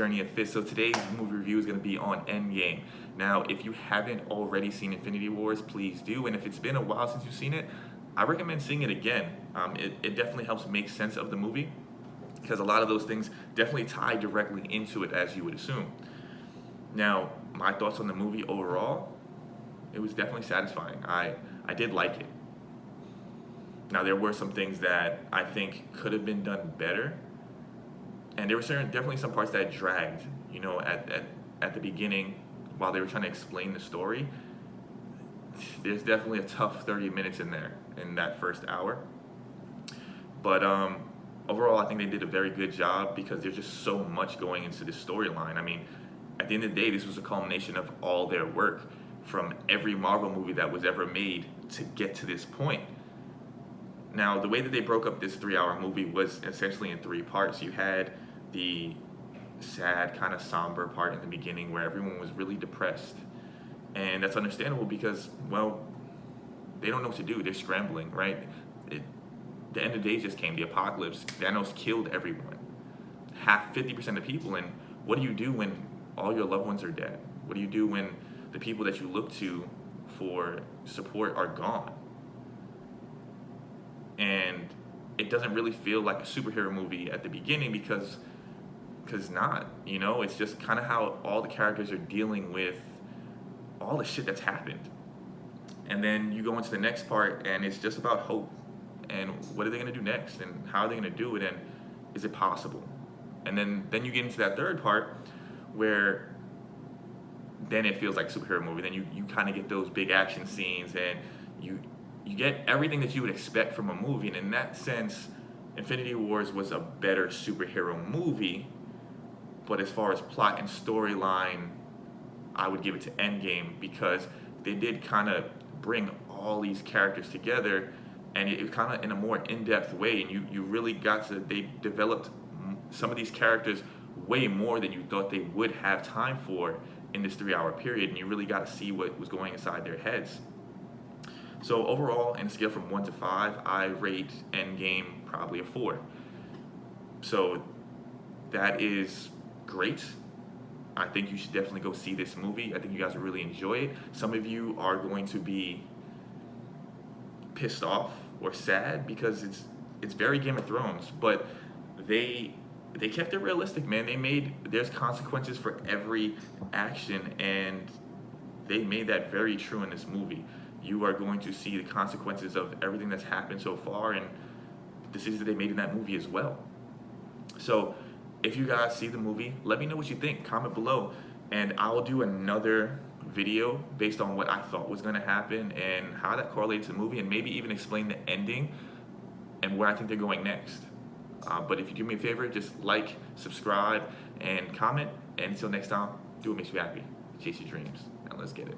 Attorney of Fisk. So today's movie review is going to be on Endgame. Now, if you haven't already seen Infinity Wars, please do. And if it's been a while since you've seen it, I recommend seeing it again. It definitely helps make sense of the movie because a lot of those things definitely tie directly into it, as you would assume. Now, my thoughts on the movie overall, it was definitely satisfying. I did like it. Now, there were some things that I think could have been done better, and there were definitely some parts that dragged. You know, at the beginning, while they were trying to explain the story, there's definitely a tough 30 minutes in there in that first hour. But overall, I think they did a very good job because there's just so much going into this storyline. I mean, at the end of the day, this was a culmination of all their work from every Marvel movie that was ever made to get to this point. Now, the way that they broke up this 3-hour movie was essentially in 3 parts. You had the sad, kind of somber part in the beginning where everyone was really depressed. And that's understandable because, well, they don't know what to do. They're scrambling, right? The end of the days just came, the apocalypse. Thanos killed everyone, 50% of people. And what do you do when all your loved ones are dead? What do you do when the people that you look to for support are gone? And it doesn't really feel like a superhero movie at the beginning because not, you know, it's just kind of how all the characters are dealing with all the shit that's happened. And then you go into the next part and it's just about hope and what are they going to do next and how are they going to do it and is it possible? And then you get into that third part where then it feels like a superhero movie. Then you kind of get those big action scenes and you get everything that you would expect from a movie. And in that sense, Infinity Wars was a better superhero movie. But as far as plot and storyline, I would give it to Endgame because they did kind of bring all these characters together and it was kind of in a more in-depth way. And you really they developed some of these characters way more than you thought they would have time for in this 3-hour period. And you really got to see what was going inside their heads. So overall, in a scale from 1 to 5, I rate Endgame probably a 4. So that is great. I think you should definitely go see this movie. I think you guys will really enjoy it. Some of you are going to be pissed off or sad because it's very Game of Thrones, but they kept it realistic, man. There's consequences for every action, and they made that very true in this movie. You are going to see the consequences of everything that's happened so far and decisions that they made in that movie as well. So if you guys see the movie, let me know what you think. Comment below, and I will do another video based on what I thought was going to happen and how that correlates to the movie, and maybe even explain the ending and where I think they're going next. But if you do me a favor, just like, subscribe, and comment. And until next time, do what makes you happy. Chase your dreams, and let's get it.